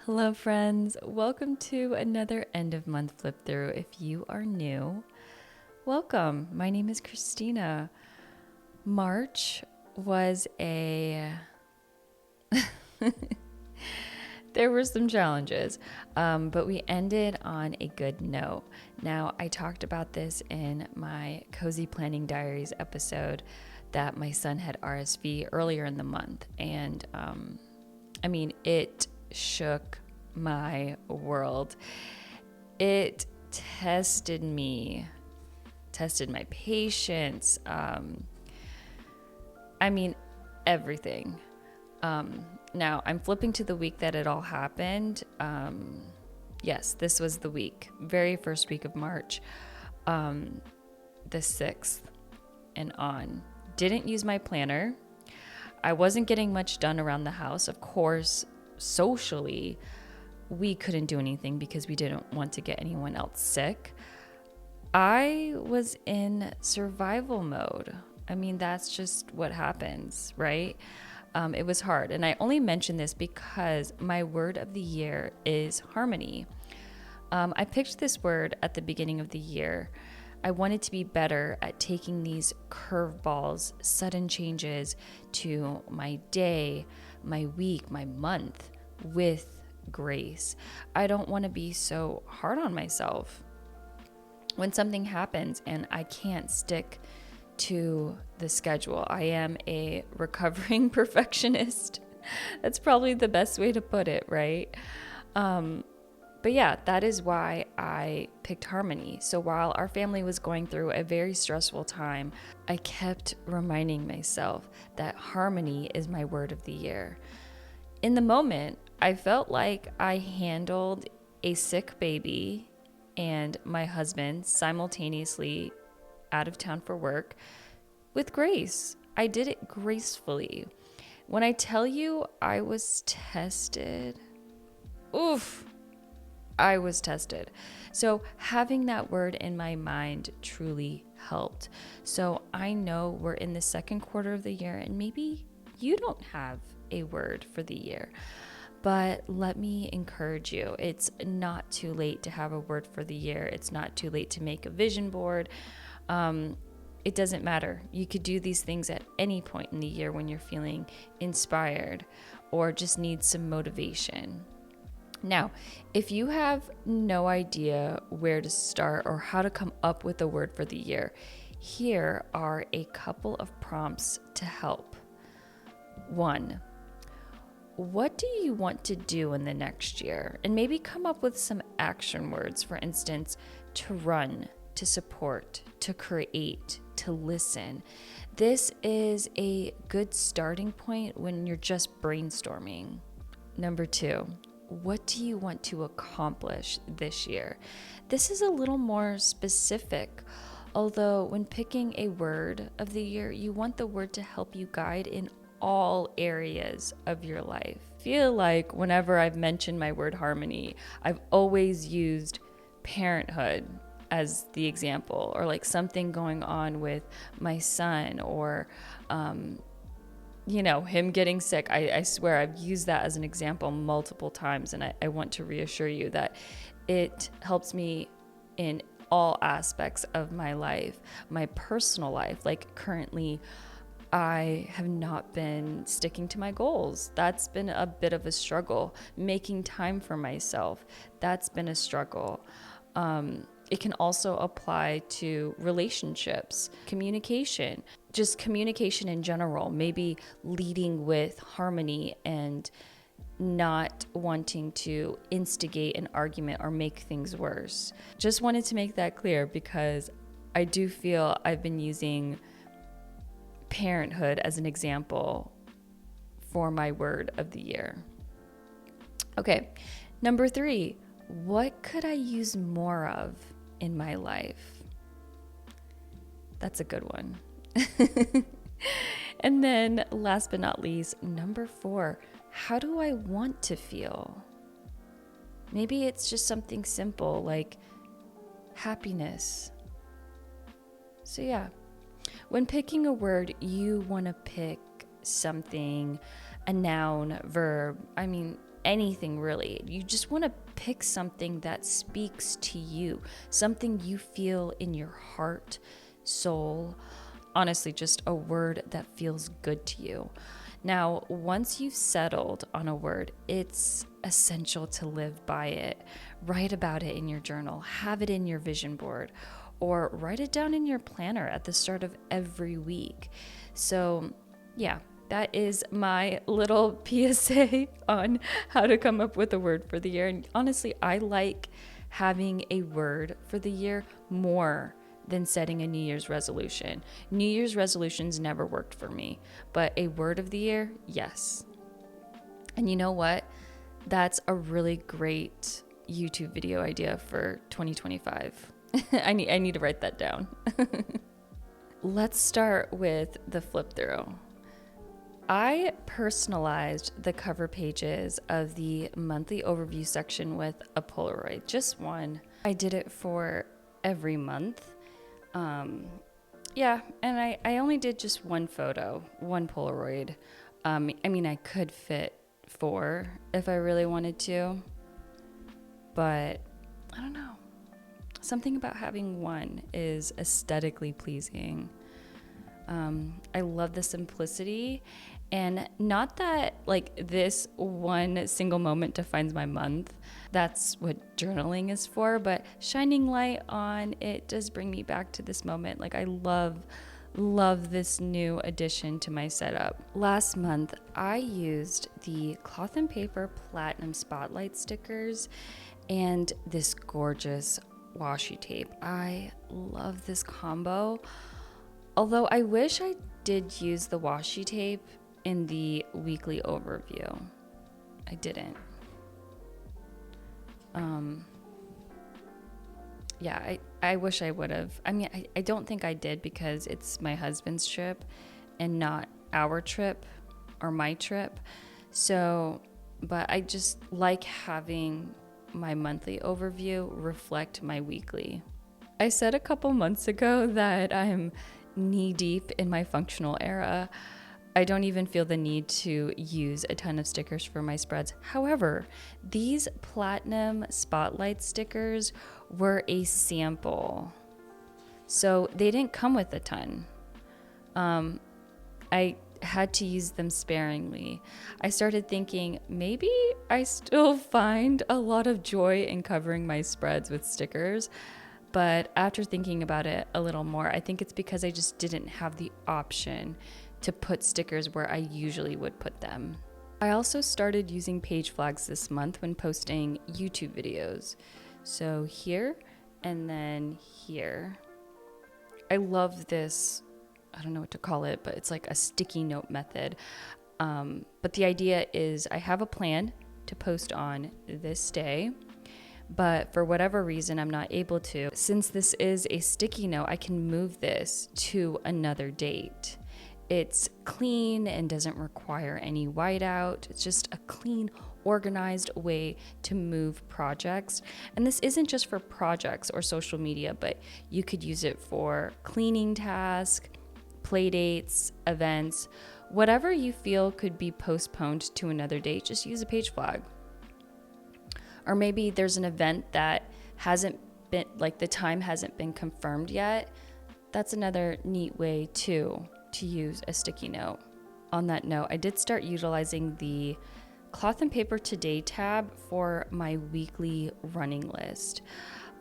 Hello, friends. Welcome to another end of month flip through. If you are new, welcome. My name is Christina. March was there were some challenges, but we ended on a good note. Now, I talked about this in my Cozy Planning Diaries episode that my son had RSV earlier in the month. And it shook my world. It tested me, tested my patience. Everything. Now I'm flipping to the week that it all happened. Yes, this was the week, very first week of March, the 6th and on. Didn't use my planner. I wasn't getting much done around the house. Of course, socially, we couldn't do anything because we didn't want to get anyone else sick. I was in survival mode. That's just what happens, right? It was hard. And I only mention this because my word of the year is harmony. I picked this word at the beginning of the year. I wanted to be better at taking these curveballs, sudden changes to my day, my week, my month with grace. I don't want to be so hard on myself. When something happens and I can't stick to the schedule, I am a recovering perfectionist. That's probably the best way to put it, right? But yeah, that is why I picked harmony. So while our family was going through a very stressful time, I kept reminding myself that harmony is my word of the year. In the moment, I felt like I handled a sick baby and my husband simultaneously out of town for work with grace. I did it gracefully. When I tell you I was tested, I was tested. So having that word in my mind truly helped. So I know we're in the second quarter of the year and maybe you don't have a word for the year, but let me encourage you. It's not too late to have a word for the year. It's not too late to make a vision board. It doesn't matter. You could do these things at any point in the year when you're feeling inspired or just need some motivation. Now, if you have no idea where to start or how to come up with a word for the year, here are a couple of prompts to help. 1, what do you want to do in the next year? And maybe come up with some action words, for instance, to run, to support, to create, to listen. This is a good starting point when you're just brainstorming. Number 2, what do you want to accomplish this year? This is a little more specific, although when picking a word of the year, you want the word to help you guide in all areas of your life. I feel like whenever I've mentioned my word harmony, I've always used parenthood as the example, or like something going on with my son, or him getting sick. I swear I've used that as an example multiple times, and I want to reassure you that it helps me in all aspects of my life, my personal life. Like currently, I have not been sticking to my goals. That's been a bit of a struggle. Making time for myself, that's been a struggle. It can also apply to relationships, communication, just communication in general, maybe leading with harmony and not wanting to instigate an argument or make things worse. Just wanted to make that clear because I do feel I've been using parenthood as an example for my word of the year. Okay, number 3, what could I use more of in my life? That's a good one. And then last but not least, number 4, how do I want to feel? Maybe it's just something simple like happiness. So yeah, when picking a word, you want to pick something, a noun, verb. anything really. You just want to pick something that speaks to you, something you feel in your heart, soul. Honestly, just a word that feels good to you. Now, once you've settled on a word, it's essential to live by it. Write about it in your journal, have it in your vision board, or write it down in your planner at the start of every week. So, yeah, that is my little PSA on how to come up with a word for the year. And honestly, I like having a word for the year more than setting a New Year's resolution. New Year's resolutions never worked for me, but a word of the year, yes. And you know what? That's a really great YouTube video idea for 2025. I need to write that down. Let's start with the flip through. I personalized the cover pages of the monthly overview section with a Polaroid, just one. I did it for every month. Yeah, and I only did just one photo, one Polaroid. I mean, I could fit 4 if I really wanted to, but I don't know. Something about having one is aesthetically pleasing. I love the simplicity, and not that like this one single moment defines my month. That's what journaling is for, but shining light on it does bring me back to this moment. Like I love this new addition to my setup. Last month, I used the cloth and paper platinum spotlight stickers and this gorgeous washi tape. I love this combo. Although I wish I did use the washi tape in the weekly overview. I didn't. Yeah, I wish I would have. I mean, I don't think I did because it's my husband's trip and not our trip or my trip. So, but I just like having my monthly overview reflect my weekly. I said a couple months ago that I'm knee deep in my functional era. I don't even feel the need to use a ton of stickers for my spreads. However, these platinum spotlight stickers were a sample, so they didn't come with a ton. I had to use them sparingly. I started thinking maybe I still find a lot of joy in covering my spreads with stickers. But after thinking about it a little more, I think it's because I just didn't have the option to put stickers where I usually would put them. I also started using page flags this month when posting YouTube videos. So here and then here. I love this, I don't know what to call it, but it's like a sticky note method. But the idea is I have a plan to post on this day, but for whatever reason, I'm not able to. Since this is a sticky note, I can move this to another date. It's clean and doesn't require any whiteout. It's just a clean, organized way to move projects. And this isn't just for projects or social media, but you could use it for cleaning tasks, play dates, events, whatever you feel could be postponed to another date, just use a page flag. Or maybe there's an event that hasn't been, like the time hasn't been confirmed yet. That's another neat way too to use a sticky note. On that note, I did start utilizing the Cloth and Paper Today tab for my weekly running list.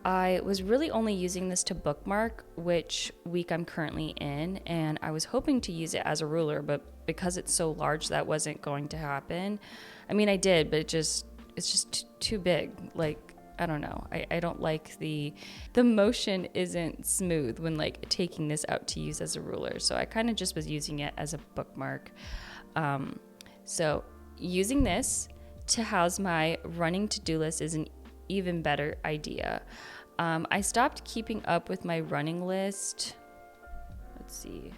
I was really only using this to bookmark which week I'm currently in, and I was hoping to use it as a ruler, but because it's so large, that wasn't going to happen. I mean, I did, but it's just too big. Like, I don't know. I don't like the motion isn't smooth when like taking this out to use as a ruler. So I kind of just was using it as a bookmark. So using this to house my running to-do list is an even better idea. I stopped keeping up with my running list. Let's see.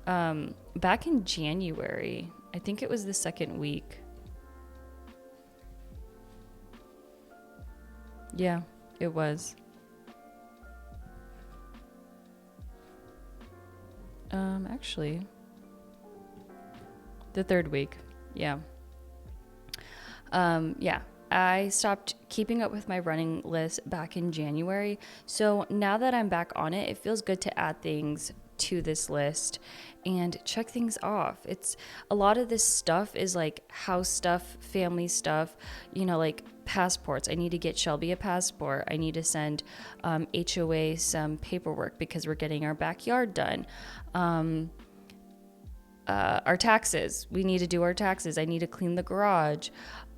Back in January, I think it was the second week. Yeah, it was. Actually, the third week. Yeah. Yeah, I stopped keeping up with my running list back in January. So now that I'm back on it, it feels good to add things to this list and check things off. It's a lot of this stuff is like house stuff, family stuff, like passports. I need to get Shelby a passport. I need to send HOA some paperwork because we're getting our backyard done. Our taxes. We need to do our taxes. I need to clean the garage.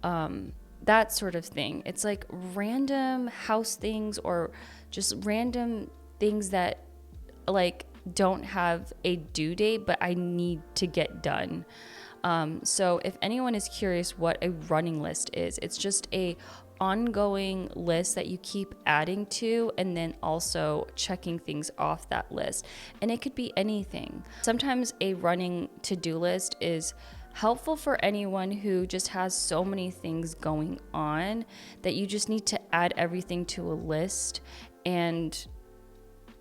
That sort of thing. It's like random house things or just random things that like don't have a due date, but I need to get done. So if anyone is curious what a running list is, it's just a ongoing list that you keep adding to and then also checking things off that list. And it could be anything. Sometimes a running to-do list is helpful for anyone who just has so many things going on that you just need to add everything to a list and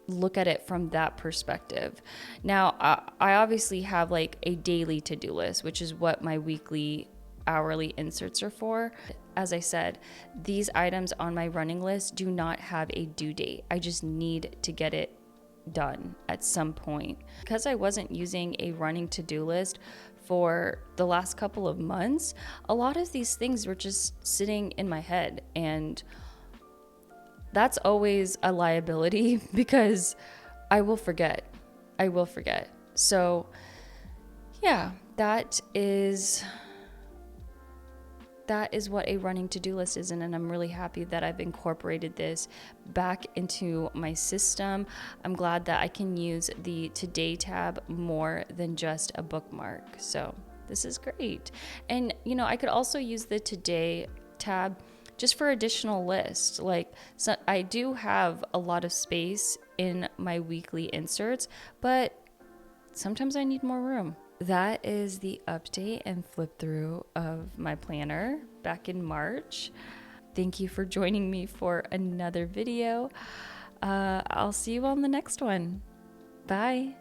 look at it from that perspective. Now, I obviously have like a daily to-do list, which is what my weekly, hourly inserts are for. As I said, these items on my running list do not have a due date. I just need to get it done at some point. Because I wasn't using a running to-do list for the last couple of months, a lot of these things were just sitting in my head, and that's always a liability because I will forget. So yeah, that is what a running to-do list is, and I'm really happy that I've incorporated this back into my system. I'm glad that I can use the Today tab more than just a bookmark. So this is great. And I could also use the Today tab just for additional lists. Like, so I do have a lot of space in my weekly inserts, but sometimes I need more room. That is the update and flip through of my planner back in March. Thank you for joining me for another video. I'll see you on the next one. Bye.